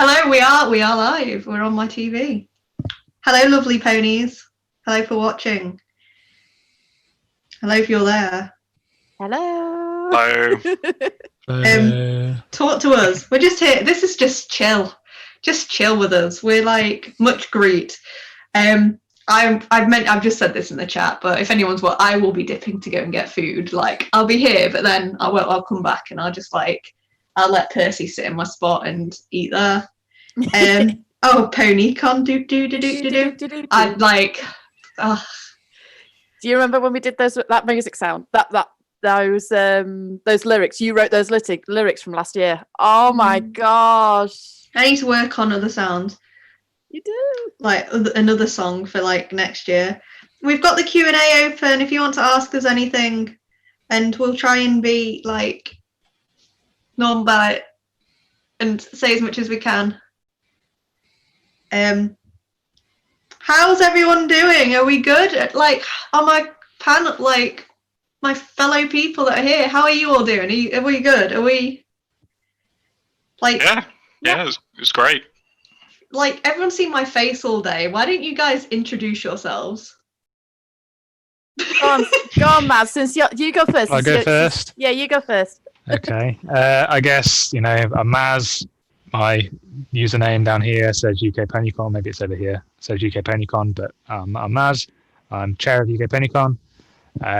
Hello, we are live. We're on my TV. Hello, lovely ponies. Hello for watching. Hello if you're there. Hello. Hello. Talk to us. We're just here. This is just chill. Just chill with us. We're like much greet. I've just said this in the chat, but if anyone's I will be dipping to go and get food. Like I'll be here, but then I'll come back and I'll let Percy sit in my spot and eat there. Oh, PonyCon, do. I'd like. Do you remember when we did that music sound? Those lyrics? You wrote those lyrics from last year. Oh my gosh! I need to work on other sounds. You do. Like another song for like next year. We've got the Q&A open if you want to ask us anything, and we'll try and be like non-bite and say as much as we can. How's everyone doing? Are we good? Like, on my panel, like my fellow people that are here, how are you all doing? Are we good? Are we like? Yeah, it's great. Like, everyone's seen my face all day. Why don't you guys introduce yourselves? Go on, Maz. Since you go first. I'll go first. Yeah, you go first. Okay. I guess I'm Maz. My username down here says UK PonyCon. Maybe it's over here. It says UK PonyCon, but I'm Maz. I'm chair of UK PonyCon.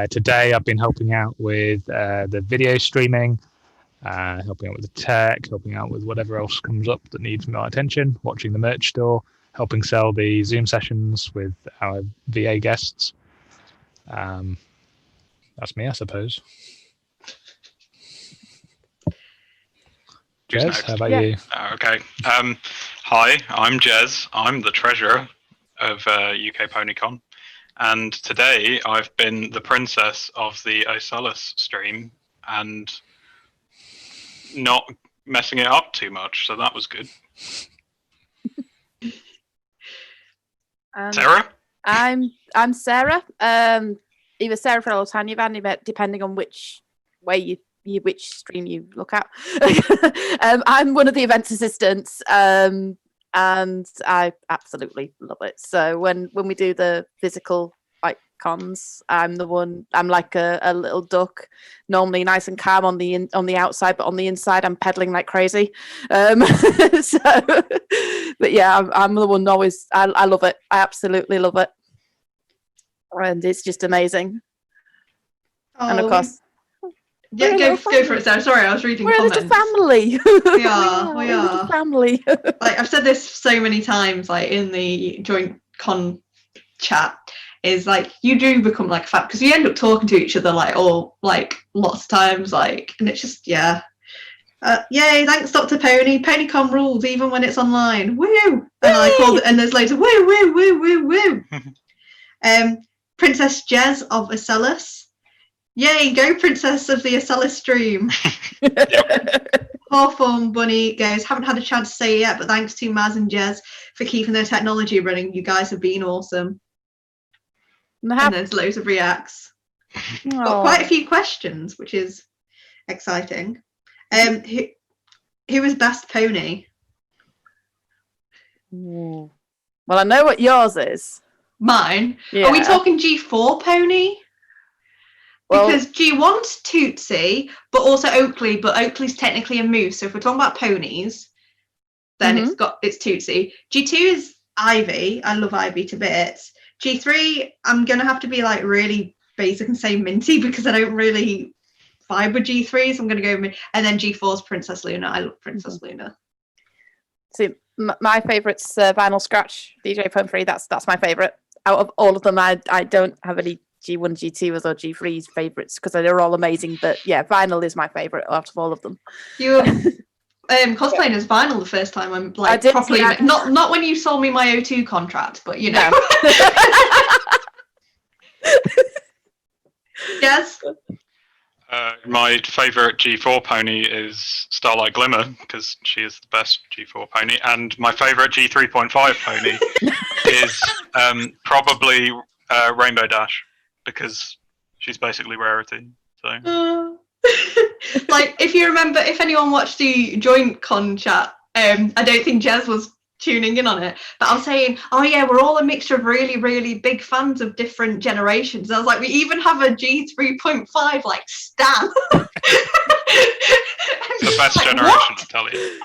Today I've been helping out with the video streaming, helping out with the tech, helping out with whatever else comes up that needs my attention, watching the merch store, helping sell the Zoom sessions with our VA guests. That's me, I suppose. Jez, how about you? Okay. Hi, I'm Jez. I'm the treasurer of UK PonyCon. And today I've been the princess of the Ocellus stream and not messing it up too much, so that was good. Sarah? I'm Sarah. Either Sarah or Tanya Van, depending on which way which stream you look at. I'm one of the events assistants, and I absolutely love it. So when we do the physical cons, I'm like a little duck, normally nice and calm on the outside, but on the inside I'm pedaling like crazy. But yeah, I'm the one always. I love it. I absolutely love it, and it's just amazing. And of course. Yeah, go for it, Sarah. Sorry, I was reading comments. We're a little family. We are. We're a little family. Like I've said this so many times, like in the joint con chat, is like you do become like fat because you end up talking to each other like all like lots of times, like, and it's just yay! Thanks, Dr. Pony. PonyCon rules even when it's online. Woo! And I called it, and there's loads of woo woo woo woo woo. Princess Jez of Ocellus. Yay, go Princess of the Ocellus stream. Hawthorne Bunny goes, haven't had a chance to say it yet, but thanks to Maz and Jez for keeping their technology running. You guys have been awesome. And there's loads of reacts. Got quite a few questions, which is exciting. Who is best pony? Well, I know what yours is. Mine? Yeah. Are we talking G4 pony? Because G1's Tootsie, but also Oakley, but Oakley's technically a moose. So if we're talking about ponies, then it's Tootsie. G2 is Ivy. I love Ivy to bits. G3, I'm gonna have to be like really basic and say Minty because I don't really vibe with G3, so I'm gonna go with and then G4's Princess Luna. I love Princess Luna. See, my favourite's Vinyl Scratch, DJ Pone Free. That's my favourite. Out of all of them, I don't have any G1, G2s or G3's favourites because they're all amazing. But yeah, Vinyl is my favourite out of all of them. You were cosplaying as Vinyl the first time I'm like properly not when you sold me my O2 contract, but you know. Yes. My favourite G4 pony is Starlight Glimmer because she is the best G4 pony, and my favourite G3.5 pony is probably Rainbow Dash because she's basically Rarity. So, like if you remember, if anyone watched the joint con chat I don't think Jez was tuning in on it, but I was saying, oh yeah, we're all a mixture of really, really big fans of different generations. And I was like, we even have a G3.5 like stan. The best like, generation, what? I tell you.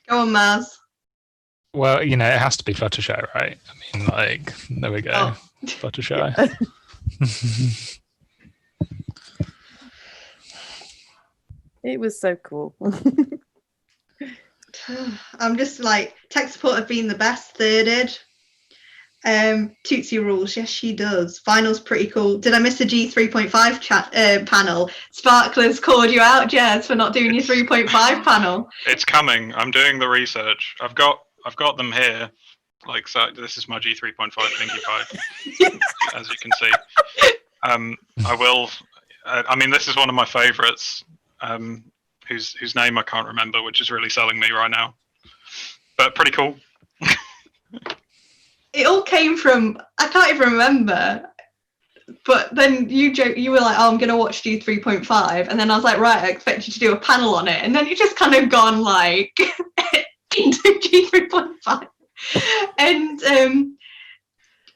Go on, Maz. Well, you know, it has to be Fluttershy, right? I mean, like, there we go. Oh. Fluttershy. It was so cool. I'm just like, tech support have been the best, thirded. Tootsie rules, yes she does. Final's pretty cool. Did I miss the G3.5 chat panel? Sparklers called you out, Jez, for not doing your 3.5 panel. It's coming. I'm doing the research. I've got them here. Like, so this is my G3.5 Pinkie Pie, as you can see. I will. I mean, this is one of my favourites. Whose name I can't remember, which is really selling me right now. But pretty cool. It all came from, I can't even remember, but then you were like, oh, I'm going to watch G3.5, and then I was like, right, I expect you to do a panel on it, and then you just kind of gone like into G3.5. And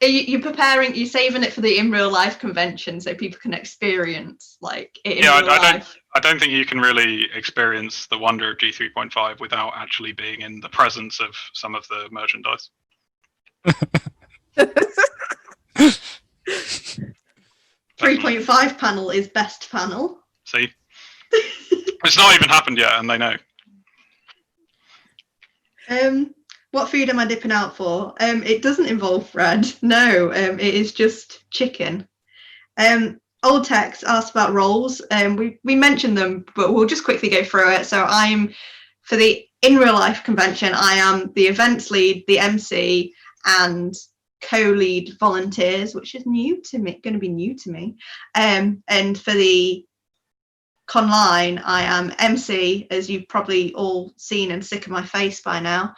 you're preparing, you're saving it for the in real life convention so people can experience like it in real life. I don't think you can really experience the wonder of G3.5 without actually being in the presence of some of the merchandise. 3.5 panel is best panel. See? It's not even happened yet and they know. What food am I dipping out for? It doesn't involve bread. No, it is just chicken. Old Tex asked about roles. We mentioned them, but we'll just quickly go through it. So I'm, for the in real life convention, I am the events lead, the MC, and co-lead volunteers, which is new to me, going to be new to me. And for the Conline, I am MC, as you've probably all seen and sick of my face by now,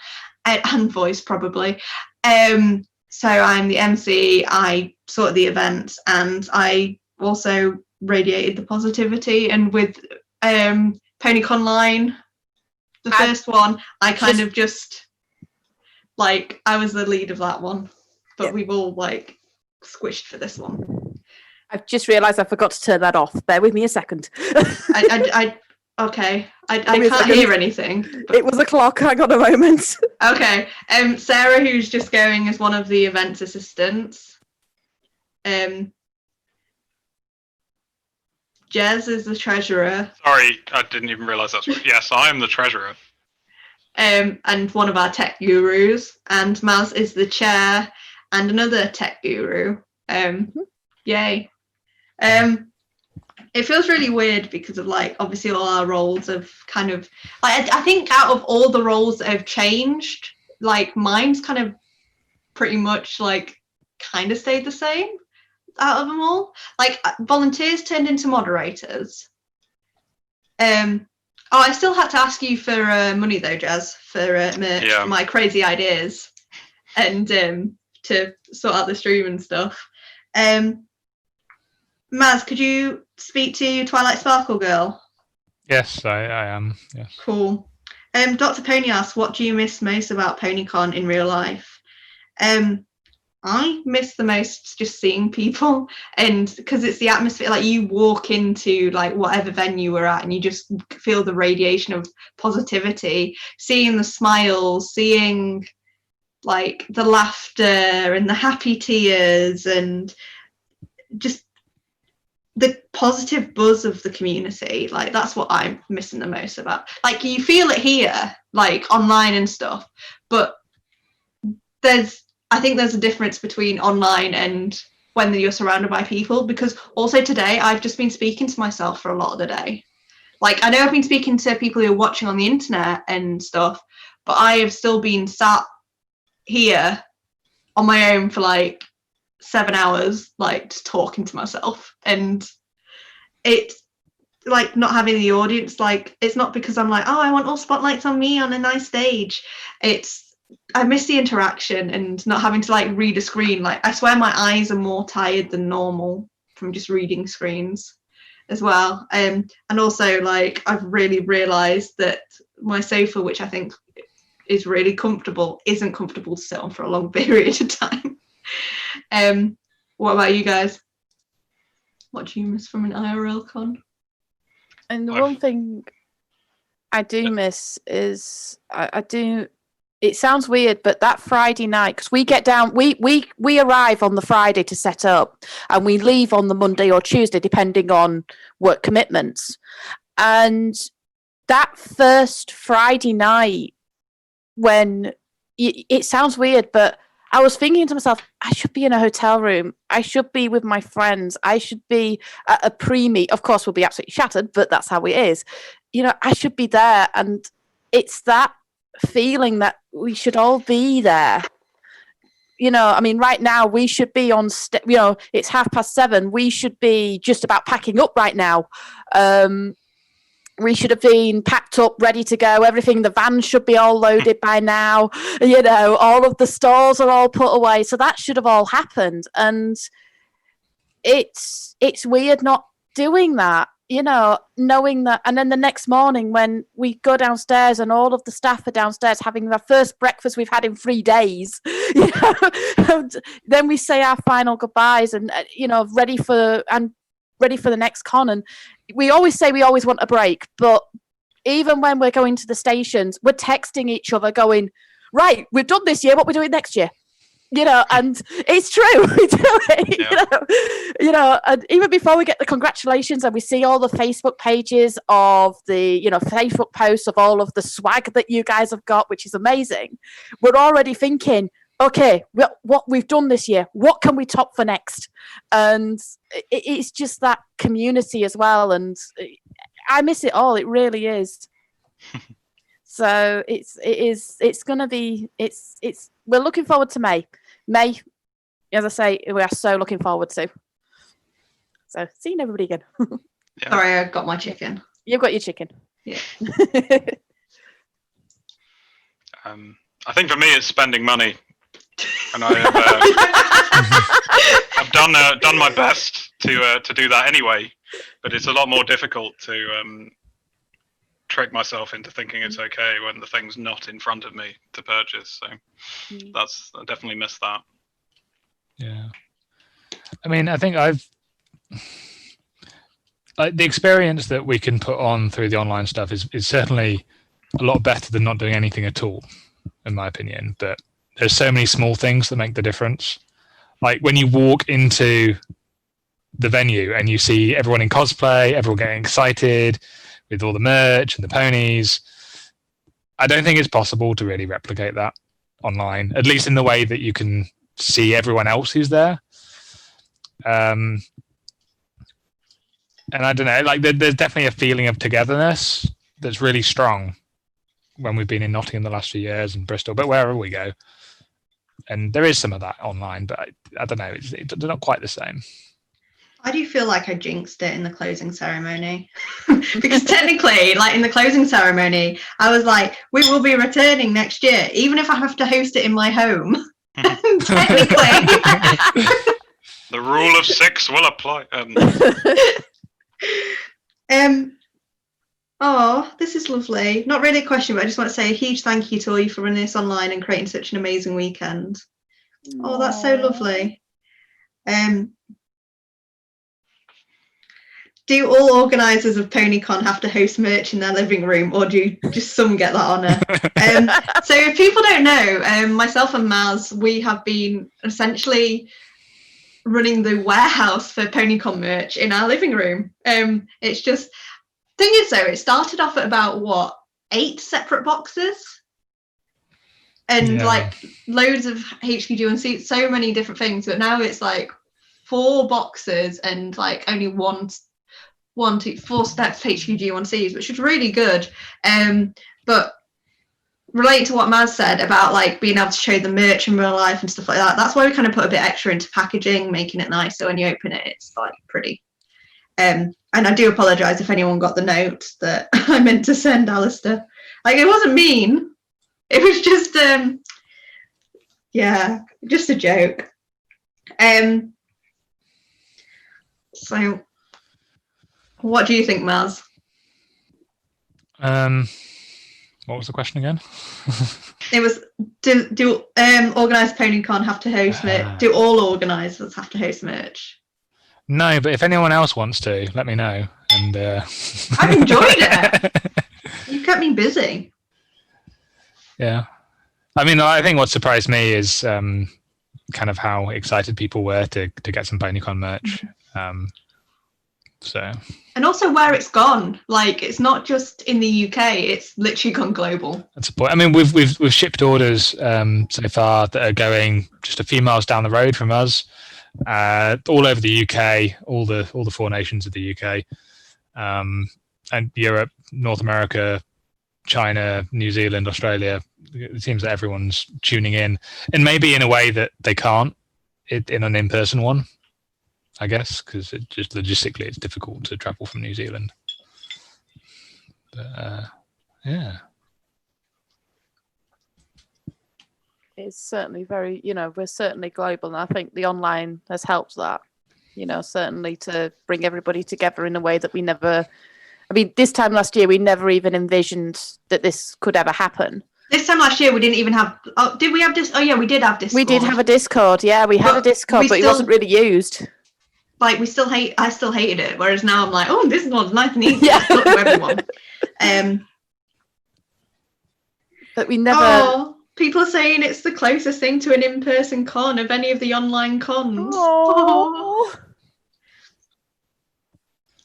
and voice probably. So I'm the MC, I sort the events, and I also radiated the positivity. And with PonyCONLINE, the first one, I kind of just like, I was the lead of that one, but we've all like squished for this one. I've just realised I forgot to turn that off. Bear with me a second. Okay, I can't hear anything. But... It was a clock. Hang on a moment. Okay, Sarah, who's just going as one of the events assistants. Jez is the treasurer. Sorry, I didn't even realise that's right. Yes, I am the treasurer. And one of our tech gurus. And Maz is the chair and another tech guru. Yay. It feels really weird because of like obviously all our roles have kind of like I think out of all the roles that have changed, like mine's kind of pretty much like kind of stayed the same out of them all. Like volunteers turned into moderators. I still had to ask you for money though, Jez, for merch, for my crazy ideas and to sort out the stream and stuff. Maz, could you speak to Twilight Sparkle Girl? Yes, I am. Yes. Cool. Dr. Pony asks, what do you miss most about PonyCon in real life? I miss the most just seeing people, and because it's the atmosphere, like you walk into like whatever venue we're at and you just feel the radiation of positivity, seeing the smiles, seeing like the laughter and the happy tears and just the positive buzz of the community. Like that's what I'm missing the most about. Like you feel it here, like online and stuff, but I think there's a difference between online and when you're surrounded by people, because also today I've just been speaking to myself for a lot of the day. Like I know I've been speaking to people who are watching on the internet and stuff, but I have still been sat here on my own for like 7 hours, like just talking to myself. And it's like not having the audience, like it's not because I'm like, oh, I want all spotlights on me on a nice stage. I miss the interaction and not having to like read a screen. Like I swear my eyes are more tired than normal from just reading screens. as well. And also, like, I've really realised that my sofa, which I think is really comfortable, isn't comfortable to sit on for a long period of time. What about you guys? What do you miss from an IRL con? And the one thing I do miss is I do. It sounds weird, but that Friday night, because we get down, we arrive on the Friday to set up, and we leave on the Monday or Tuesday, depending on work commitments. And that first Friday night, when it sounds weird, but I was thinking to myself, I should be in a hotel room. I should be with my friends. I should be at a pre-meet. Of course, we'll be absolutely shattered, but that's how it is. You know, I should be there. And it's that feeling that we should all be there. You know, I mean, right now we should be on, you know, it's 7:30. We should be just about packing up right now. We should have been packed up, ready to go. Everything, the van should be all loaded by now. You know, all of the stores are all put away. So that should have all happened. And it's weird not doing that, you know, knowing that. And then the next morning when we go downstairs and all of the staff are downstairs having their first breakfast we've had in 3 days, you know, and then we say our final goodbyes and, you know, ready for the next con. And we always say we always want a break, but even when we're going to the stations, we're texting each other going, right, we've done this year, what we're doing next year, you know. And it's true, we do it. Yeah. You know, and even before we get the congratulations and we see all the Facebook pages of the, you know, Facebook posts of all of the swag that you guys have got, which is amazing, we're already thinking, okay, what we've done this year, what can we top for next? And it's just that community as well. And I miss it all. It really is. So it's going to be, we're looking forward to May. May, as I say, we are so looking forward to. So seeing everybody again. Yeah. Sorry, I got my chicken. You've got your chicken. Yeah. I think for me, it's spending money. And I have I've done my best to do that anyway, but it's a lot more difficult to trick myself into thinking it's okay when the thing's not in front of me to purchase. So I definitely miss that. Yeah, I mean, I think the experience that we can put on through the online stuff is certainly a lot better than not doing anything at all, in my opinion. But there's so many small things that make the difference. Like when you walk into the venue and you see everyone in cosplay, everyone getting excited with all the merch and the ponies. I don't think it's possible to really replicate that online, at least in the way that you can see everyone else who's there. And I don't know, like there's definitely a feeling of togetherness that's really strong when we've been in Nottingham the last few years and Bristol, but wherever we go. And there is some of that online, but I don't know, it's not quite the same. I do feel like I jinxed it in the closing ceremony because technically, like in the closing ceremony, I was like, we will be returning next year, even if I have to host it in my home. Technically. The rule of 6 will apply. Oh, this is lovely. Not really a question, but I just want to say a huge thank you to all you for running this online and creating such an amazing weekend. Oh, that's so lovely. Do all organisers of PonyCon have to host merch in their living room, or do just some get that honour? So if people don't know, myself and Maz, we have been essentially running the warehouse for PonyCon merch in our living room. It's just, thing is though, it started off at about 8 separate boxes? And like loads of HQG and so many different things, but now it's like 4 boxes and like only 4 steps HQG1Cs, which is really good. But relating to what Maz said about like being able to show the merch in real life and stuff like that, that's why we kind of put a bit extra into packaging, making it nice, so when you open it, it's like pretty. And I do apologise if anyone got the note that I meant to send Alistair. Like, it wasn't mean. It was just, just a joke. So, What do you think, Maz? What was the question again? It was, do organised PonyCon have to host merch? Do all organisers have to host merch? No, but if anyone else wants to, let me know. And I've enjoyed it. You kept me busy. Yeah. I mean, I think what surprised me is kind of how excited people were to get some PonyCon merch. So. And also where it's gone. Like, it's not just in the UK; it's literally gone global. That's a point. I mean, we've shipped orders so far that are going just a few miles down the road from us, all over the UK, all the 4 nations of the UK, and Europe, North America, China, New Zealand, Australia. It seems that everyone's tuning in, and maybe in a way that they can't in an in-person one, I guess, because it just logistically it's difficult to travel from New Zealand. But yeah, it's certainly very, we're certainly global, and I think the online has helped that, certainly to bring everybody together in a way that we never. I mean, this time last year, we never even envisioned that this could ever happen. This time last year, we didn't even have. Oh, did we have this? Oh, yeah, we did have Discord. We did have a Discord. Yeah, we had a Discord, but it wasn't really used. Like, I still hated it. Whereas now I'm like, oh, this one's nice and easy. Yeah. Talk to everyone. But we never. Oh, people are saying it's the closest thing to an in-person con of any of the online cons.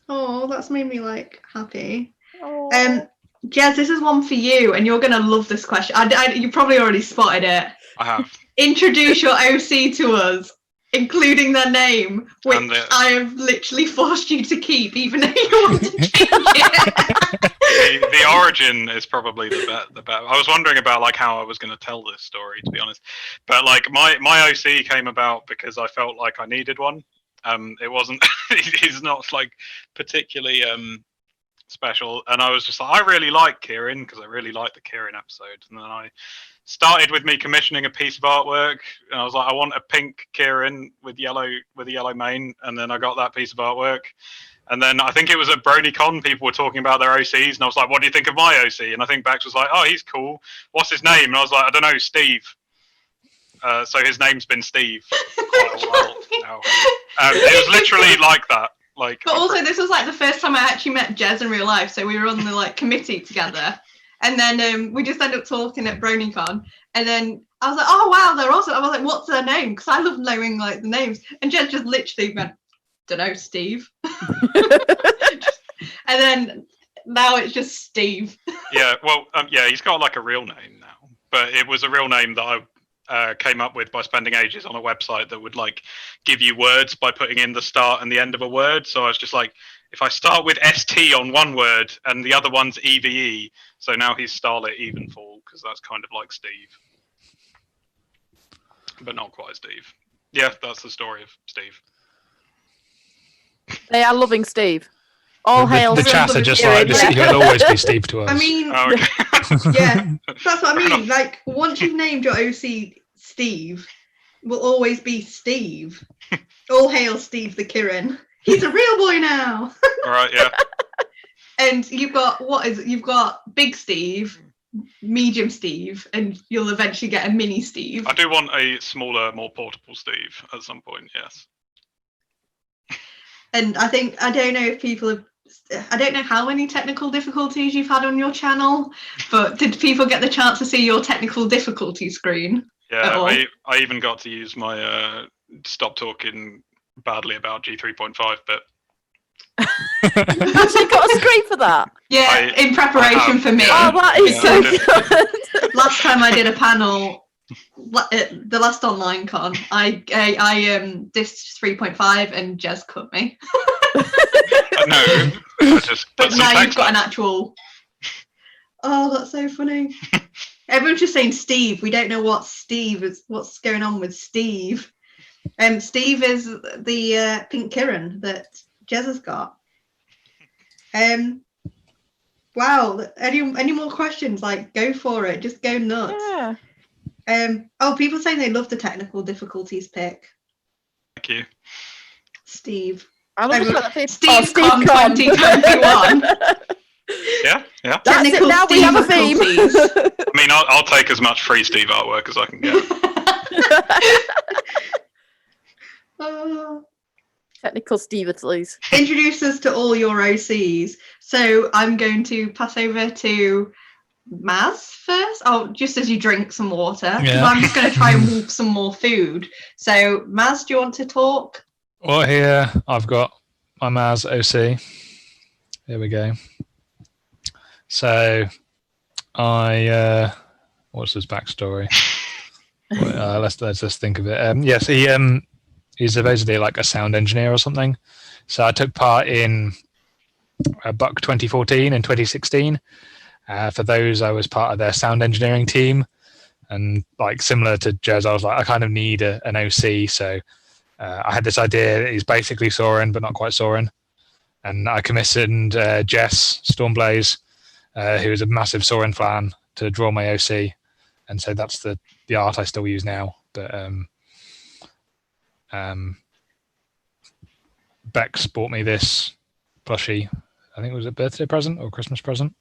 Oh, that's made me happy. Jez, this is one for you, and you're gonna love this question. You probably already spotted it. I have. Introduce your OC to us, including their name, which I have literally forced you to keep, even though you want to change it. The origin is probably the better. I was wondering about how I was going to tell this story, to be honest. But my OC came about because I felt like I needed one. It wasn't. He's not particularly special, and I was just I really like Kieran because I really liked the Kieran episode, and then I started with me commissioning a piece of artwork, and I was like, I want a pink Kieran with a yellow mane, and then I got that piece of artwork, and then I think it was at BronyCon, people were talking about their OCs, and I was like, what do you think of my OC? And I think Bex was like, oh, he's cool. What's his name? And I was like, I don't know, Steve. So his name's been Steve for quite a while now. It was literally like that. But also, this was the first time I actually met Jez in real life, so we were on the committee together, and then we just ended up talking at BronyCon, and then I was like, oh wow, they're awesome. I was like, what's their name? Because I love knowing the names, and Jez just literally went, don't know, Steve. And then now it's just Steve. Yeah, well, he's got a real name now, but it was a real name that I came up with by spending ages on a website that would give you words by putting in the start and the end of a word. So I was just if I start with ST on one word and the other one's EVE, so now he's Starlit Evenfall, because that's kind of like Steve, but not quite Steve. Yeah, that's the story of Steve. They are loving Steve. All hail the chat are just he'll always be Steve to us. I mean, yeah, that's what I mean. Once you've named your OC Steve, will always be Steve. All hail Steve the Kieran. He's a real boy now. All right, yeah. And you've got Big Steve, Medium Steve, and you'll eventually get a Mini Steve. I do want a smaller, more portable Steve at some point, yes. And I don't know how many technical difficulties you've had on your channel, but did people get the chance to see your technical difficulty screen? Yeah, I even got to use my stop talking badly about G3.5 bit. Actually got a screen for that? Yeah, in preparation for me. Oh, that is so good. Last time I did a panel, the last online con, I dissed 3.5 and Jez cut me. No, but now you've got an actual. Oh, that's so funny. Everyone's just saying Steve. We don't know what's going on with Steve. Steve is the pink Kieran that Jez has got. Wow. Any more questions? Go for it. Just go nuts. Yeah. People saying they love the technical difficulties pick. Thank you. Steve. I love Oh, that SteveCon 2021. Yeah. That's Technical it. Now we have a theme. difficulties. I mean, I'll take as much free Steve artwork as I can get. Technical Stevensleys. Introduce us to all your OCs. So I'm going to pass over to Maz first. Oh, just as you drink some water. Yeah. I'm just going to try and wolf some more food. So Maz, do you want to talk? Well, here I've got my Maz OC. Here we go. So what's his backstory? Let's just think of it. Yes, he's supposedly like a sound engineer or something. So I took part in Buck 2014 and 2016. For those, I was part of their sound engineering team, and like similar to Jez, I was like, I kind of need an OC. So I had this idea that he's basically Soren, but not quite Soren. And I commissioned Jess Stormblaze, who is a massive Soren fan, to draw my OC. And so that's the art I still use now. But Bex bought me this plushie. I think it was a birthday present or Christmas present.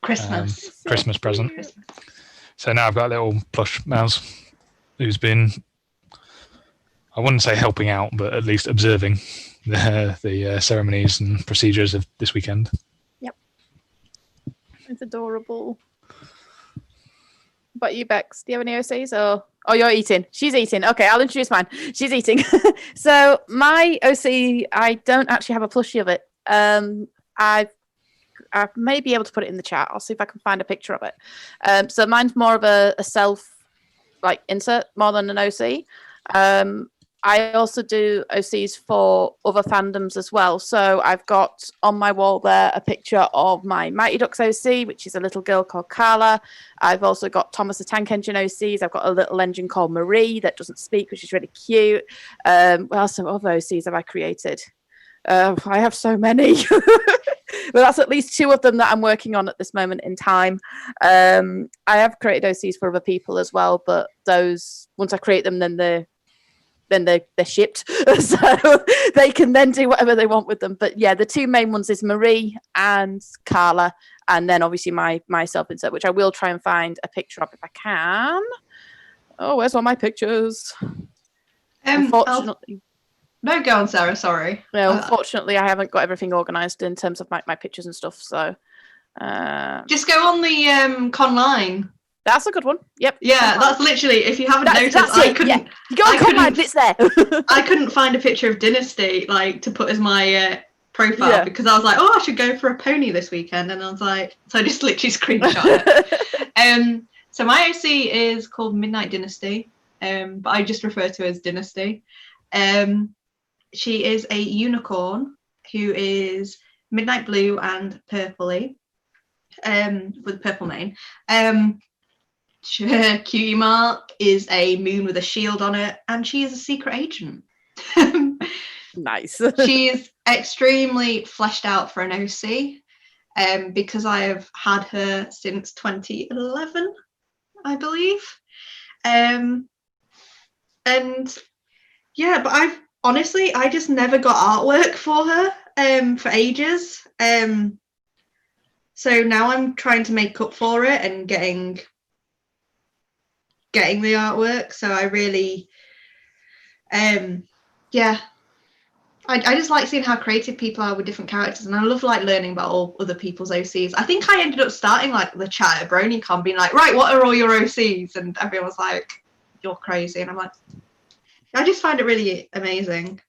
Christmas present. So now I've got a little plush mouse who's been, I wouldn't say helping out, but at least observing the ceremonies and procedures of this weekend. Yep. It's adorable. But you, Bex, do you have any OCs? Or oh, you're eating. She's eating. Okay, I'll introduce mine. She's eating. So my OC, I don't actually have a plushie of it. I may be able to put it in the chat. I'll see if I can find a picture of it. So mine's more of a self like insert more than an OC. I also do OCs for other fandoms as well. So I've got on my wall there a picture of my Mighty Ducks OC, which is a little girl called Carla. I've also got Thomas the Tank Engine OCs. I've got a little engine called Marie that doesn't speak, which is really cute. What else other OCs have I created? I have so many. But that's at least 2 of them that I'm working on at this moment in time. I have created OCs for other people as well, but those, once I create them, then they're shipped, so they can then do whatever they want with them. But yeah, the 2 main ones is Marie and Carla, and then obviously my self insert, which I will try and find a picture of if I can. Oh, where's all my pictures? Unfortunately. No, go on, Sarah. Sorry. No, unfortunately, I haven't got everything organised in terms of my pictures and stuff. So just go on the Conline. That's a good one. Yep. Yeah, that's literally. If you haven't noticed, I couldn't. Yeah. You go on Conline, it's there. I couldn't find a picture of Dynasty like to put as my profile because I was like, oh, I should go for a pony this weekend, and I was like, so I just literally screenshot it. So my OC is called Midnight Dynasty, but I just refer to her as Dynasty. She is a unicorn who is midnight blue and purpley, with a purple mane. Her cutie mark is a moon with a shield on it, and she is a secret agent. Nice. She is extremely fleshed out for an OC, because I have had her since 2011, I believe. And yeah, but I just never got artwork for her for ages. So now I'm trying to make up for it and getting the artwork. So I really, I just like seeing how creative people are with different characters, and I love like learning about all other people's OCs. I think I ended up starting like the chat at BronyCon, being like, right, what are all your OCs? And everyone was like, you're crazy. And I'm like, I just find it really amazing.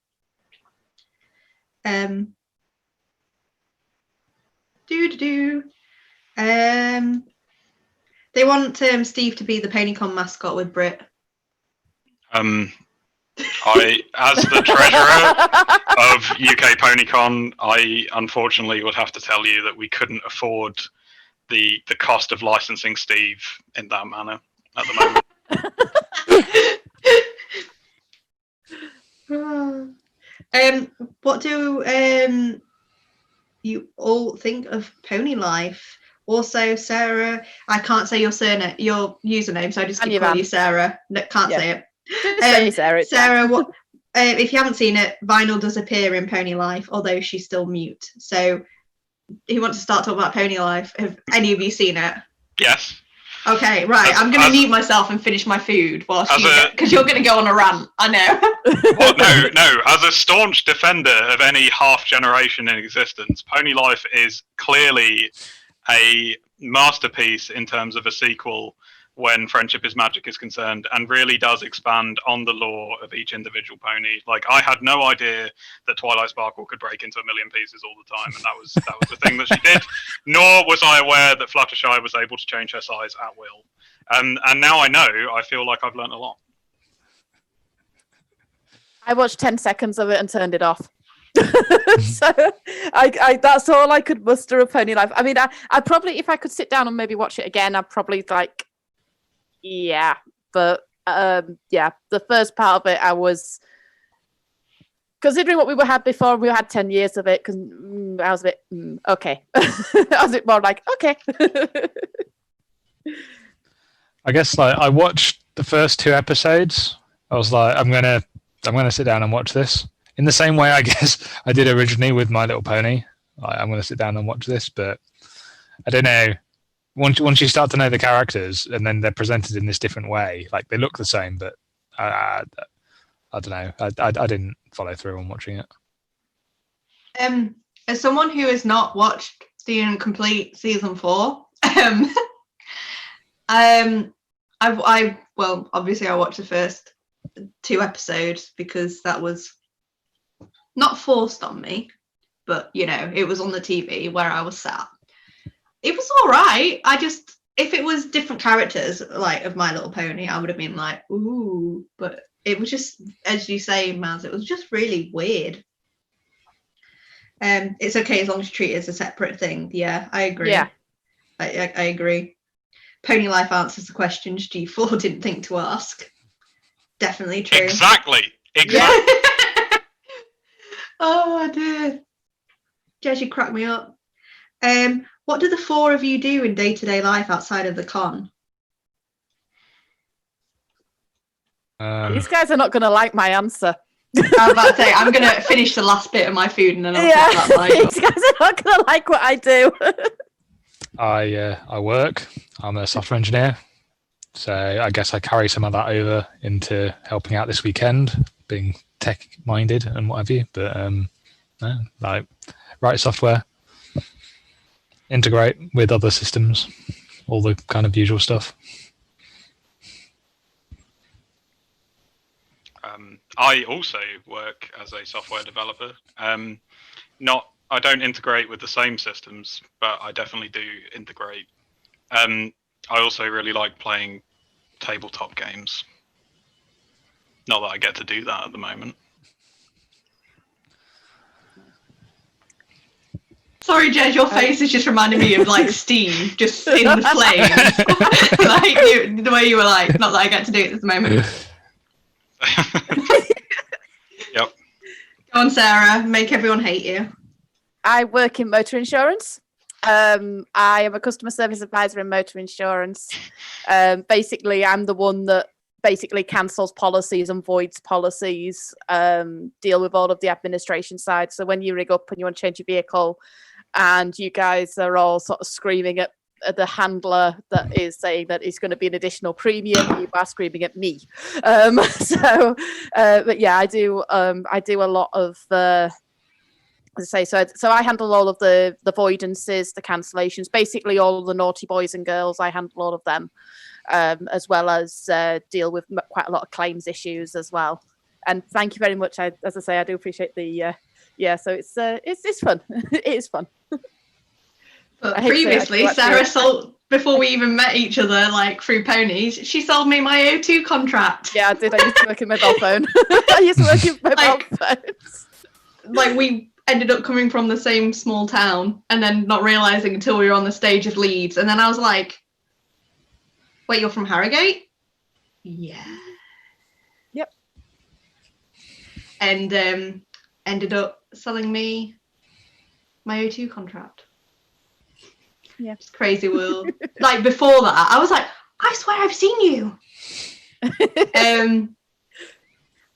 They want Steve to be the PonyCon mascot with Brit. I, as the treasurer of UK PonyCon, I unfortunately would have to tell you that we couldn't afford the cost of licensing Steve in that manner at the moment. What do you all think of Pony Life? Also, Sarah, I can't say your username, so I just keep calling you Sarah. No, can't say it. Just say Sarah. Sarah, if you haven't seen it, Vinyl does appear in Pony Life, although she's still mute. So, who wants to start talking about Pony Life? Have any of you seen it? Yes. Okay, right. I'm going to mute myself and finish my food whilst because you're going to go on a rant. I know. Well, no. As a staunch defender of any half generation in existence, Pony Life is clearly a masterpiece in terms of a sequel when Friendship is Magic is concerned, and really does expand on the lore of each individual pony. Like, I had no idea that Twilight Sparkle could break into a million pieces all the time, and that was the thing that she did. Nor was I aware that Fluttershy was able to change her size at will. And now I know, I feel like I've learned a lot. I watched 10 seconds of it and turned it off. So I that's all I could muster of Pony Life. I mean, I probably, if I could sit down and maybe watch it again, I'd probably like, yeah, but yeah, the first part of it, I was considering what we had before. We had 10 years of it, because I was a bit okay. I was a bit more like okay. I guess like I watched the first 2 episodes. I was like, I'm gonna sit down and watch this in the same way I guess I did originally with My Little Pony. Like, I'm gonna sit down and watch this, but I don't know. Once you start to know the characters and then they're presented in this different way, like they look the same, but I don't know. I didn't follow through on watching it. As someone who has not watched the incomplete season 4, well, obviously I watched the first 2 episodes because that was not forced on me, but you know, it was on the TV where I was sat. It was all right. If it was different characters like of My Little Pony, I would have been like, ooh, but it was just, as you say, Maz, it was just really weird. It's okay as long as you treat it as a separate thing. Yeah, I agree. Yeah, I agree. Pony Life answers the questions G4 didn't think to ask. Definitely true. Exactly. Yeah. Oh, dear. Jez, you crack me up. What do the 4 of you do in day-to-day life outside of the con? these guys are not going to like my answer. I was about to say, I'm going to finish the last bit of my food and then I'll put that line up. These guys are not going to like what I do. I work. I'm a software engineer, so I guess I carry some of that over into helping out this weekend, being tech-minded and what have you. But no, like write software, integrate with other systems, all the kind of usual stuff. I also work as a software developer. I don't integrate with the same systems, but I definitely do integrate. I also really like playing tabletop games. Not that I get to do that at the moment. Sorry, Jez, your face is just reminding me of like Steve, just in the flames. Like the way you were like, not that I get to do it at the moment. Yep. Go on, Sarah, make everyone hate you. I work in motor insurance. I am a customer service advisor in motor insurance. Basically, I'm the one that basically cancels policies and voids policies, deal with all of the administration side. So when you ring up and you want to change your vehicle and you guys are all sort of screaming at the handler that is saying that it's going to be an additional premium, you are screaming at me. But yeah, I do a lot of as I say, so I handle all of the voidances, the cancellations, basically all of the naughty boys and girls. I handle all of them, as well as deal with quite a lot of claims issues as well. And thank you very much. As I say, I do appreciate the so it's fun. It is fun. But previously, Sarah sold, before we even met each other, like through ponies, she sold me my O2 contract. Yeah, I did. I used to work in mobile phone. I used to work in mobile phones. Like we ended up coming from the same small town and then not realising until we were on the stage of Leeds. And then I was like, wait, you're from Harrogate? Yeah. Yep. And ended up selling me my O2 contract. Yeah. It's crazy world. Like before that, I was like, I swear I've seen you.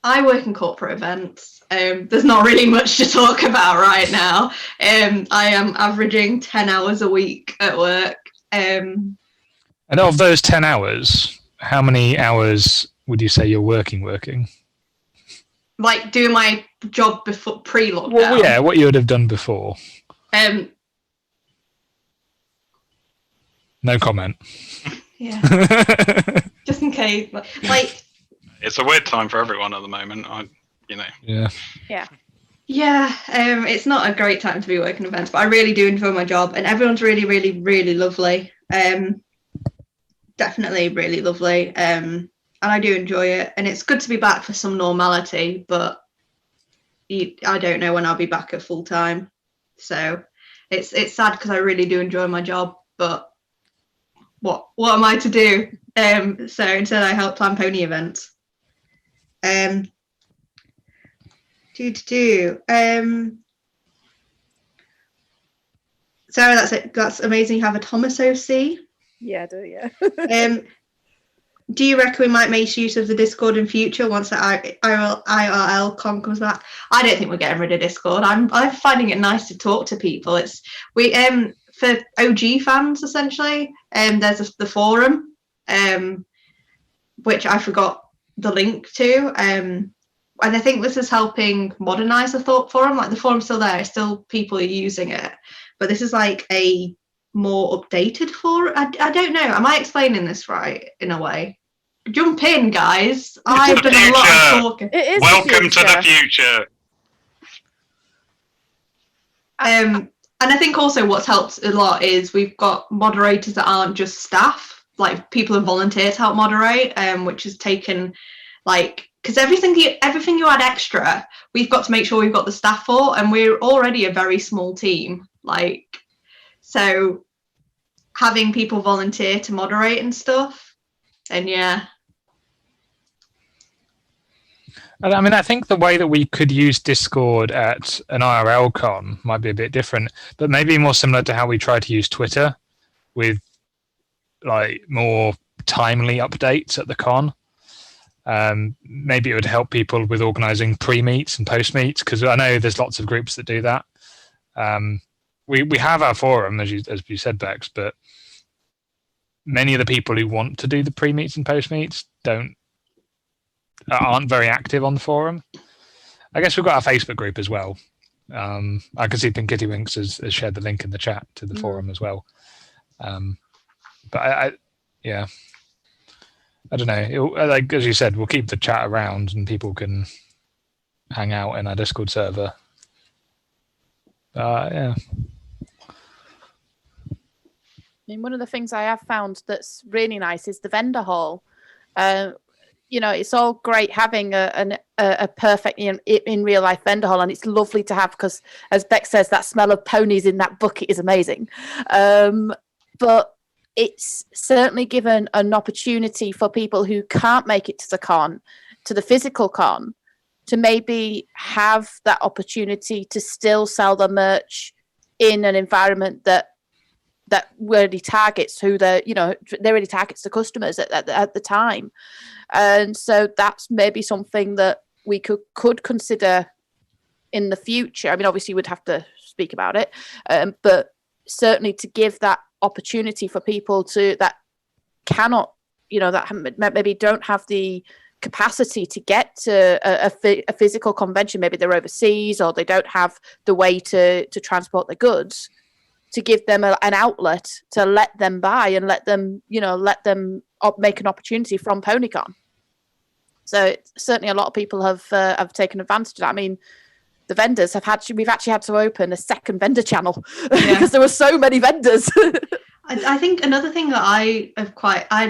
I work in corporate events. There's not really much to talk about right now. I am averaging 10 hours a week at work. And of those 10 hours, how many hours would you say you're working? Like doing my job before pre-lockdown. Well, yeah, what you would have done before. No comment. Yeah. Just in case. Like, It's a weird time for everyone at the moment. Yeah. yeah, it's not a great time to be working events, but I really do enjoy my job, and everyone's really, really, really lovely. Definitely really lovely. And I do enjoy it, and it's good to be back for some normality, but I don't know when I'll be back at full time. So it's sad because I really do enjoy my job, but what am I to do? So instead I help plan pony events. Sarah, that's it. That's amazing. You have a Thomas OC. Yeah, I do, yeah. Do you reckon we might make use of the Discord in future once the IRL con comes back? I don't think we're getting rid of Discord. I'm finding it nice to talk to people. For OG fans essentially. There's the forum, which I forgot the link to. And I think this is helping modernize the forum. Like the forum's still there, still people are using it, but this is like a more updated forum. I don't know. Am I explaining this right in a way? Jump in, guys. I've done a lot of talking. It is Welcome to the future. And I think also what's helped a lot is we've got moderators that aren't just staff, like people who volunteer to help moderate, which has taken because everything you add extra, we've got to make sure we've got the staff for, and we're already a very small team. So having people volunteer to moderate and stuff, and yeah. I mean, I think the way that we could use Discord at an IRL con might be a bit different, but maybe more similar to how we try to use Twitter with more timely updates at the con. Maybe it would help people with organising pre-meets and post-meets, because I know there's lots of groups that do that. We have our forum, as you said, Bex, but many of the people who want to do the pre-meets and post-meets aren't very active on the forum. I guess we've got our Facebook group as well. I can see Pink Kitty Winks has shared the link in the chat to the forum as well. But I don't know. As you said, we'll keep the chat around and people can hang out in our Discord server. Yeah. I mean, one of the things I have found that's really nice is the vendor hall. It's all great having a perfect in real life vendor hall, and it's lovely to have because, as Beck says, that smell of ponies in that bucket is amazing. But it's certainly given an opportunity for people who can't make it to the physical con, to maybe have that opportunity to still sell their merch in an environment that really targets really targets the customers at the time. And so that's maybe something that we could consider in the future. I mean, obviously we'd have to speak about it, but certainly to give that opportunity for people that cannot, that maybe don't have the capacity to get to a physical convention. Maybe they're overseas or they don't have the way to transport their goods, to give them an outlet to let them buy and let them make an opportunity from PonyCon. So certainly a lot of people have taken advantage of that. I mean, the vendors we've actually had to open a second vendor channel because there were so many vendors. I think another thing that I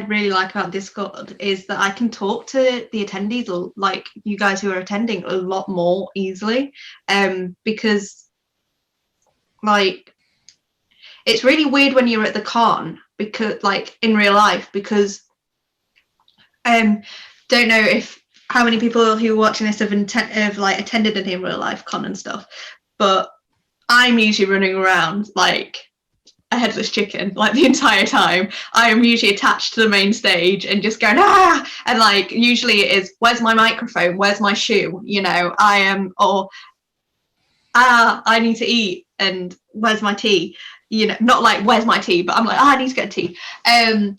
really like about Discord is that I can talk to the attendees, like you guys who are attending, a lot more easily, because it's really weird when you're at the con, because in real life, because don't know how many people who are watching this have attended an in real life con and stuff, but I'm usually running around a headless chicken like the entire time. I am usually attached to the main stage and just going and like usually it is, where's my microphone, where's my shoe, you know, I am, or I need to eat, and where's my tea, you know, not like where's my tea, but I'm like, I need to get a tea. And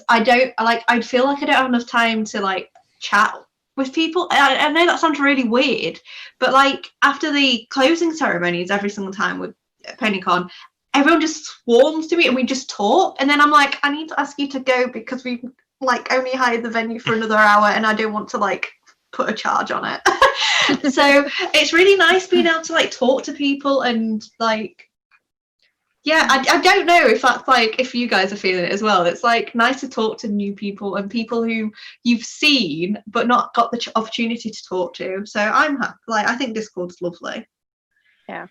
I feel like I don't have enough time to like chat with people. I know that sounds really weird, but like after the closing ceremonies every single time with PonyCon, everyone just swarms to me and we just talk, and then I'm like, I need to ask you to go because we like only hired the venue for another hour and I don't want to like put a charge on it. So it's really nice being able to like talk to people, and like I don't know if that's like if you guys are feeling it as well. It's like nice to talk to new people and people who you've seen but not got the opportunity to talk to. So I'm happy. Like I think Discord's lovely. Yeah.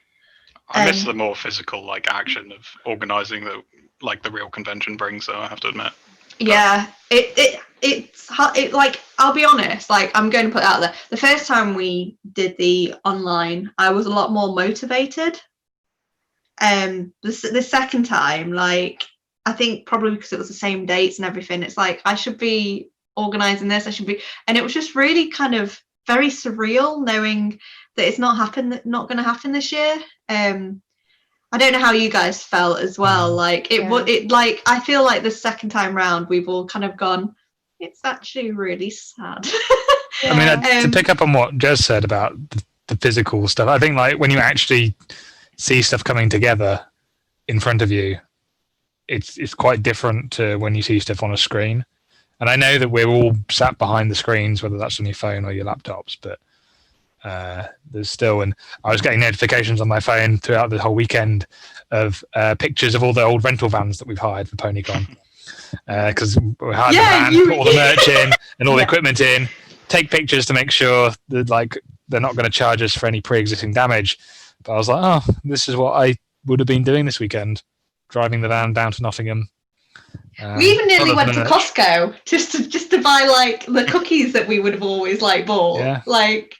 I miss the more physical like action of organising that like the real convention brings, though, I have to admit. Yeah, it's like, I'll be honest, like I'm going to put it out there. The first time we did the online, I was a lot more motivated. The second time, like I think probably because it was the same dates and everything, it's like I should be organising this, and it was just really kind of very surreal knowing that it's not going to happen this year. I don't know how you guys felt as well. Like it like I feel like the second time round we've all kind of gone, it's actually really sad. I mean, to pick up on what Jez said about the physical stuff, I think like when you actually see stuff coming together in front of you, it's quite different to when you see stuff on a screen. And I know that we're all sat behind the screens, whether that's on your phone or your laptops, but there's still, and I was getting notifications on my phone throughout the whole weekend of pictures of all the old rental vans that we've hired for PonyCon, because we hired the van, put all the merch in and all the equipment in, take pictures to make sure that like they're not going to charge us for any pre-existing damage. But I was like, oh, this is what I would have been doing this weekend, driving the van down to Nottingham. We even nearly went to Costco just to buy like the cookies that we would have always like bought. Yeah. Like.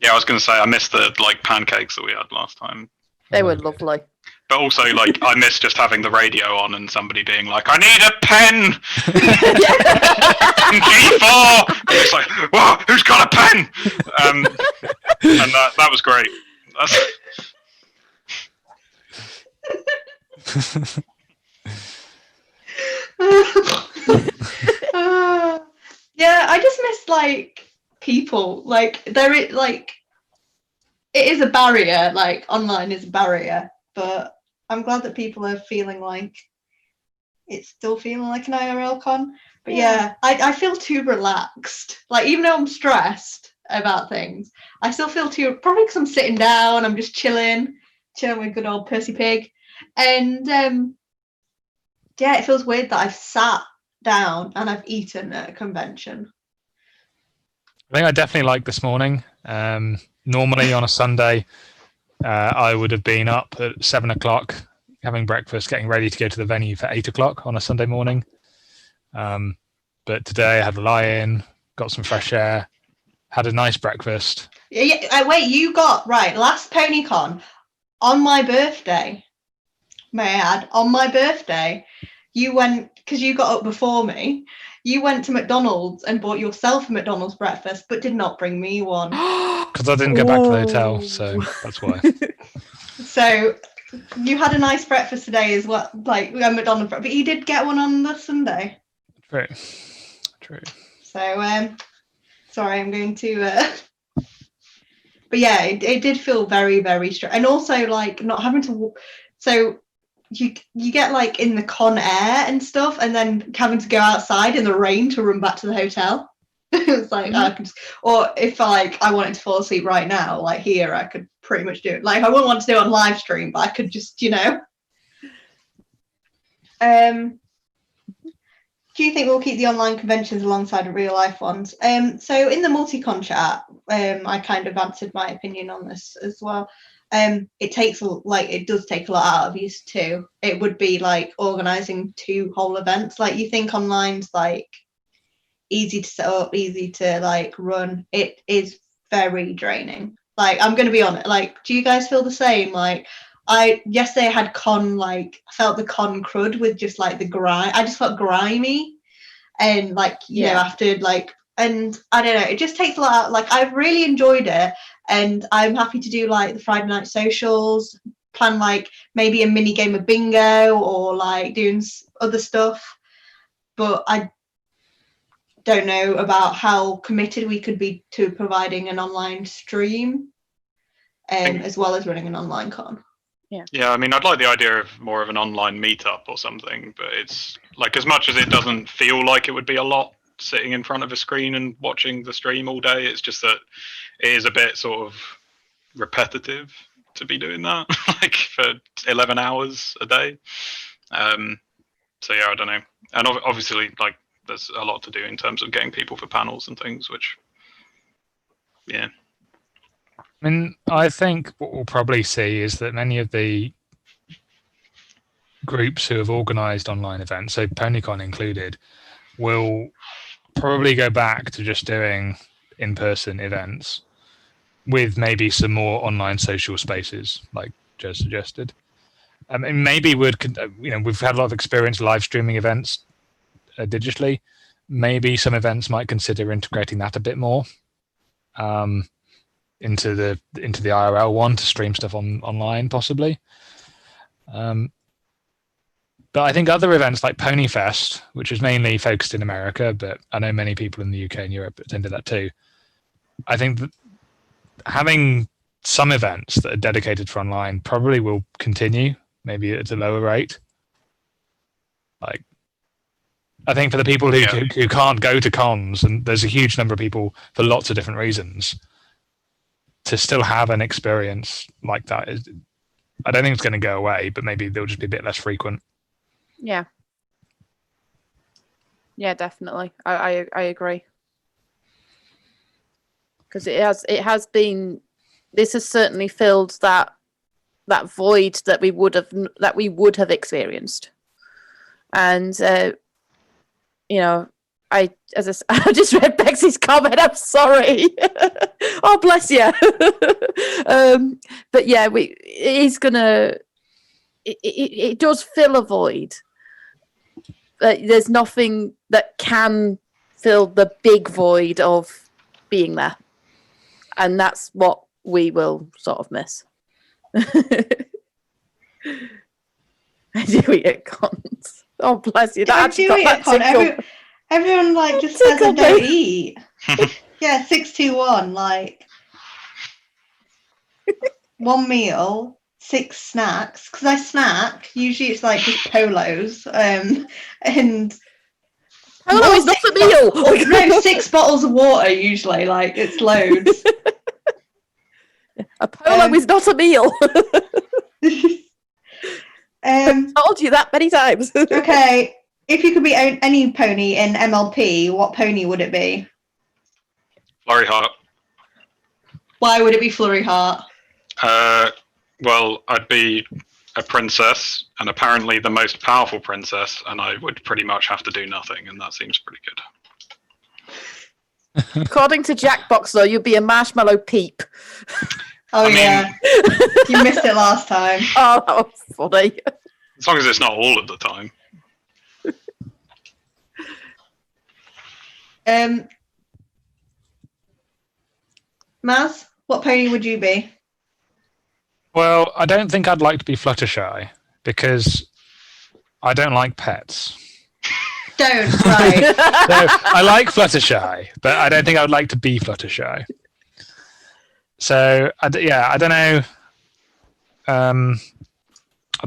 Yeah, I was going to say I missed the like pancakes that we had last time. They were lovely. But also, like, I miss just having the radio on and somebody being like, "I need a pen." G4. And it's like, "Whoa, who's got a pen?" And that was great. Yeah, I just miss like people. Like it is a barrier. Like online is a barrier, but I'm glad that people are feeling like it's still feeling like an IRL con. But yeah, I feel too relaxed. Like even though I'm stressed about things, I still feel too, probably because I'm sitting down, I'm just chilling with good old Percy Pig. And yeah, it feels weird that I've sat down and I've eaten at a convention. I think I definitely like this morning. Normally on a Sunday, I would have been up at 7 o'clock, having breakfast, getting ready to go to the venue for 8 o'clock on a Sunday morning. But today I had a lie-in, got some fresh air, had a nice breakfast. Yeah, wait, you got, right, last PonyCon, on my birthday, may I add, on my birthday, you went, because you got up before me, you went to McDonald's and bought yourself a McDonald's breakfast, but did not bring me one. Because I didn't go back to the hotel, so that's why. So you had a nice breakfast today as well, like a McDonald's breakfast, but you did get one on the Sunday. True. So, sorry, I'm going to... But yeah, it did feel very, very strange. And also, like, not having to... So you get, like, in the con air and stuff, and then having to go outside in the rain to run back to the hotel. It's like, I could just, or if, like, I wanted to fall asleep right now, like, here, I could pretty much do it. Like, I wouldn't want to do it on live stream, but I could just, you know... Do you think we'll keep the online conventions alongside the real life ones? So in the multi-con chat, I kind of answered my opinion on this as well. It does take a lot out of you too. It would be like organising 2 whole events. Like you think online's like easy to set up, easy to like run. It is very draining. Like I'm going to be honest. Like, do you guys feel the same? Like yesterday I had con, like, I felt the con crud with just like the grime. I just felt grimy, and like, you know, after like, and I don't know, it just takes a lot out. Like, I've really enjoyed it, and I'm happy to do like the Friday night socials, plan like maybe a mini game of bingo or like doing other stuff, but I don't know about how committed we could be to providing an online stream, as well as running an online con. Yeah, I mean, I'd like the idea of more of an online meetup or something, but it's like, as much as it doesn't feel like it would be a lot sitting in front of a screen and watching the stream all day, it's just that it is a bit sort of repetitive to be doing that like for 11 hours a day. So yeah, I don't know. And obviously, like, there's a lot to do in terms of getting people for panels and things, which, yeah. I mean, I think what we'll probably see is that many of the groups who have organised online events, so PonyCon included, will probably go back to just doing in-person events with maybe some more online social spaces, like Joe suggested. And maybe we've had a lot of experience live streaming events digitally. Maybe some events might consider integrating that a bit more into the IRL one to stream stuff online, possibly. But I think other events like Ponyfest, which is mainly focused in America, but I know many people in the UK and Europe attended that too. I think that having some events that are dedicated for online probably will continue, maybe at a lower rate. Like, I think for the people who can't go to cons, and there's a huge number of people for lots of different reasons, to still have an experience like that I don't think it's going to go away, but maybe they'll just be a bit less frequent. Yeah. Yeah, definitely. I agree. Because it has been, this has certainly filled that void that we would have experienced. And you know, I just read Bexy's comment. I'm sorry. Oh, bless you. But yeah, it does fill a void. There's nothing that can fill the big void of being there, and that's what we will sort of miss. Do it at cons. Oh, bless you. That actually got that tickled. Everyone like just says I don't eat. Yeah, 621, like one meal, 6 snacks. Because I snack. Usually it's like just polos. And polo is not a meal. No, 6 bottles of water usually. Like, it's loads. A polo is not a meal. I've told you that many times. Okay, if you could be any pony in MLP, what pony would it be? Flurry Heart. Why would it be Flurry Heart? Well, I'd be a princess, and apparently the most powerful princess, and I would pretty much have to do nothing, and that seems pretty good. According to Jackbox, though, you'd be a marshmallow peep. Oh, yeah. You missed it last time. Oh, that was funny. As long as it's not all of the time. Maz, what pony would you be? Well, I don't think I'd like to be Fluttershy because I don't like pets. Don't, right. So I like Fluttershy, but I don't think I would like to be Fluttershy. So, I don't know. I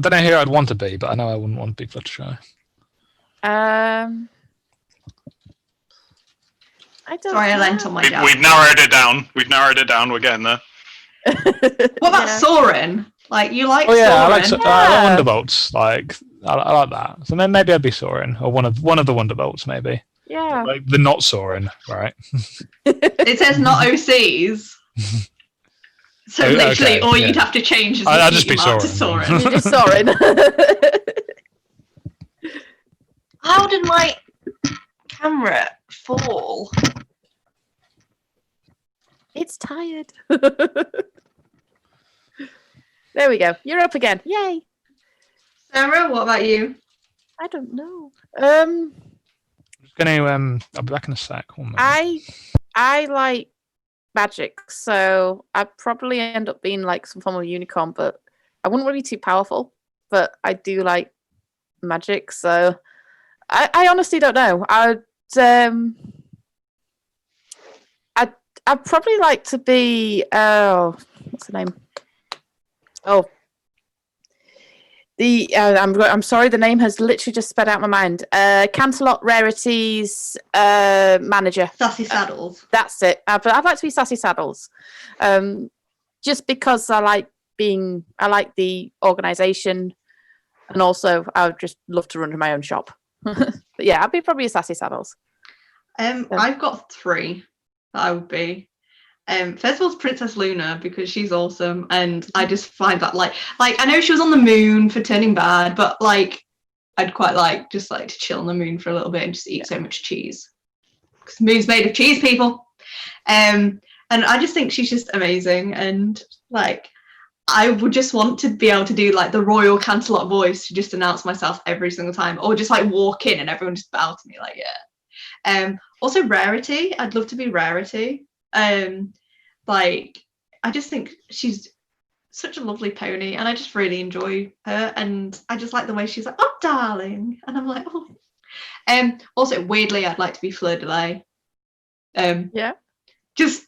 don't know who I'd want to be, but I know I wouldn't want to be Fluttershy. I don't Sorry, know. I lent on my dad. We've narrowed it down. We're getting there. What about Soren? Like, you like Soren? Soren? I like Wonderbolts. Like, I like that. So then maybe I'd be Soren, or one of the Wonderbolts, maybe. Yeah. Like the not Soren, right? It says not OCs. So literally, all you'd have to change is I'll just be to Soren. You're just Soren. How did my camera fall? It's tired. There we go. You're up again. Yay. Sarah, what about you? I don't know. I'm just going to. I'll be back in a sec. 1 minute. I like magic, so I'd probably end up being like some form of unicorn, but I wouldn't want to be too powerful. But I do like magic, so I honestly don't know. I'd probably like to be what's the name? Oh, I'm sorry, the name has literally just sped out my mind. Canterlot Rarities manager. Sassy Saddles. That's it. But I'd like to be Sassy Saddles, just because I like the organisation, and also I would just love to run my own shop. But yeah, I'd be probably a Sassy Saddles. I've got 3 that I would be. First of all, it's Princess Luna, because she's awesome, and I just find that like I know she was on the moon for turning bad, but like I'd quite like just like to chill on the moon for a little bit and just eat so much cheese, because the moon's made of cheese, people. And I just think she's just amazing, and like I would just want to be able to do like the royal Canterlot voice to just announce myself every single time, or just like walk in and everyone just bow to me, like, yeah. Also Rarity, I'd love to be Rarity. Like I just think she's such a lovely pony, and I just really enjoy her, and I just like the way she's like, oh darling, and I'm like, oh. Also weirdly, I'd like to be Fleur de Lis. Yeah, just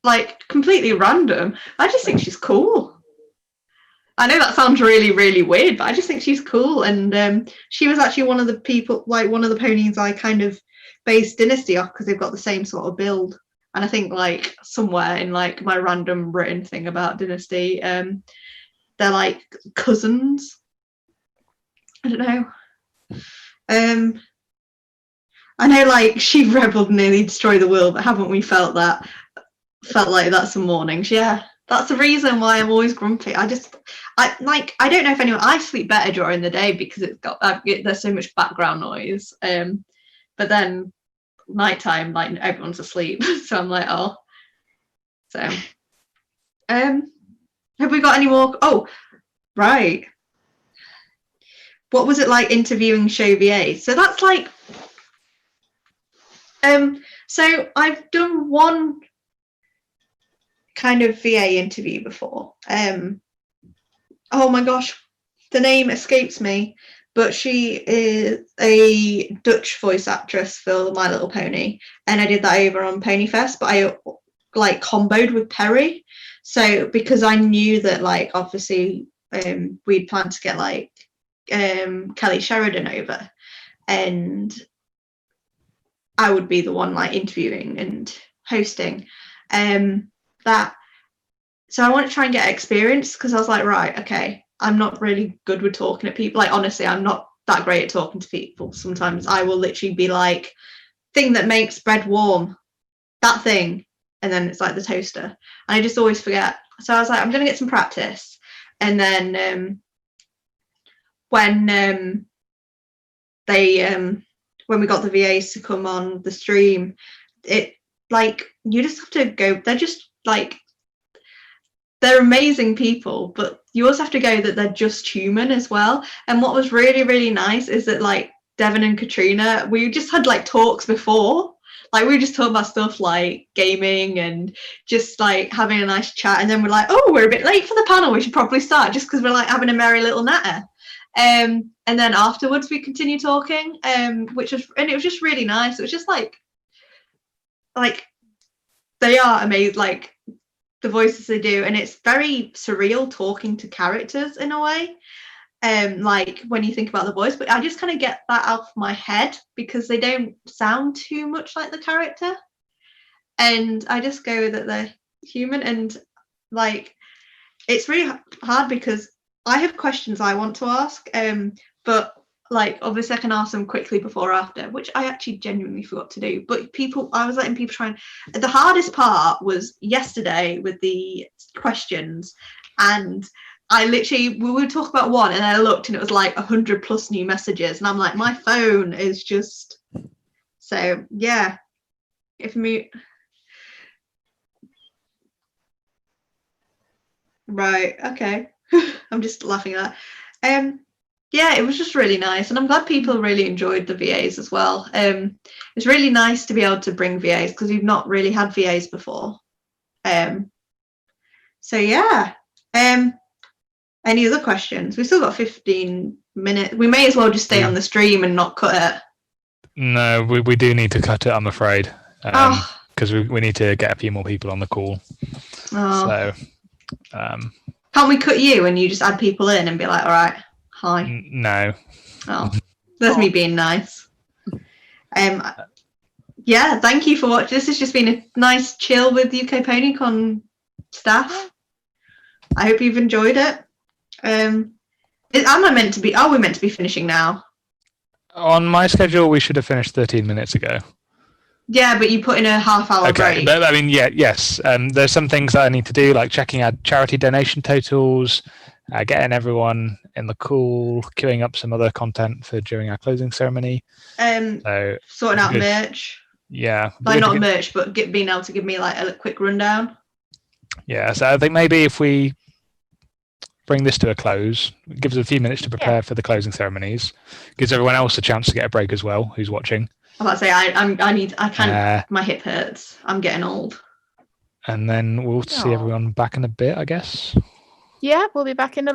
like completely random. I just think she's cool. I know that sounds really, really weird, but I just think she's cool. And she was actually one of the people, like one of the ponies I kind of based Dynasty off, because they've got the same sort of build. And I think like somewhere in like my random written thing about Dynasty, they're like cousins. I don't know. I know like She Rebelled nearly destroyed the world, but haven't we felt like that some mornings? Yeah, that's the reason why I'm always grumpy. I don't know if anyone, I sleep better during the day because there's so much background noise. But then nighttime, like everyone's asleep, so I'm like, oh. So have we got any more? Oh, right. What was it like interviewing show VA? So that's like so I've done one kind of VA interview before. Oh my gosh, the name escapes me, but she is a Dutch voice actress for My Little Pony, and I did that over on Ponyfest, but I like comboed with Perry. So because I knew that like obviously we'd planned to get like Kelly Sheridan over, and I would be the one like interviewing and hosting that. So I want to try and get experience, because I was like, right, okay, I'm not really good with talking to people. Like honestly, I'm not that great at talking to people. Sometimes I will literally be like, thing that makes bread warm, that thing, and then it's like the toaster, and I just always forget. So I was like, I'm gonna get some practice. And then when we got the VAs to come on the stream, it like you just have to go, they're just like, they're amazing people, but you also have to go that they're just human as well. And what was really, really nice is that like Devon and Katrina, we just had like talks before. Like we were just talking about stuff like gaming and just like having a nice chat. And then we're like, oh, we're a bit late for the panel, we should probably start, just because we're like having a merry little natter. And then afterwards we continued talking, and it was just really nice. It was just like they are amazing, like the voices they do, and it's very surreal talking to characters in a way, like when you think about the voice, but I just kind of get that out of my head because they don't sound too much like the character, and I just go that they're human. And like it's really hard because I have questions I want to ask, but like obviously I can ask them quickly before or after, which I actually genuinely forgot to do. But I was letting people try, and the hardest part was yesterday with the questions, and we would talk about one, and I looked and it was like 100+ new messages, and I'm like, my phone is just, so yeah. Right. Okay. I'm just laughing at that. Yeah, it was just really nice, and I'm glad people really enjoyed the VAs as well. It's really nice to be able to bring VAs because we've not really had VAs before. So yeah. Any other questions? We've still got 15 minutes. We may as well just stay on the stream and not cut it. No, we do need to cut it, I'm afraid, Oh. because we need to get a few more people on the call. Oh. So, can't we cut you and you just add people in and be like, all right, hi? No. Oh, that's me being nice. Yeah, thank you for watching. This has just been a nice chill with UK PonyCon staff. I hope you've enjoyed it. Am I meant to be? Are we meant to be finishing now? On my schedule, we should have finished 13 minutes ago. Yeah, but you put in a half-hour Okay, break. I mean, yes. There's some things that I need to do, like checking our charity donation totals, getting everyone in the call, queuing up some other content for during our closing ceremony. So sorting out merch. Yeah. Like not merch, but being able to give me like a quick rundown. Yeah, so I think maybe if we bring this to a close, it gives us a few minutes to prepare for the closing ceremonies, gives everyone else a chance to get a break as well, who's watching. I was about to say, I can't, my hip hurts. I'm getting old. And then we'll see everyone back in a bit, I guess. Yeah, we'll be back in a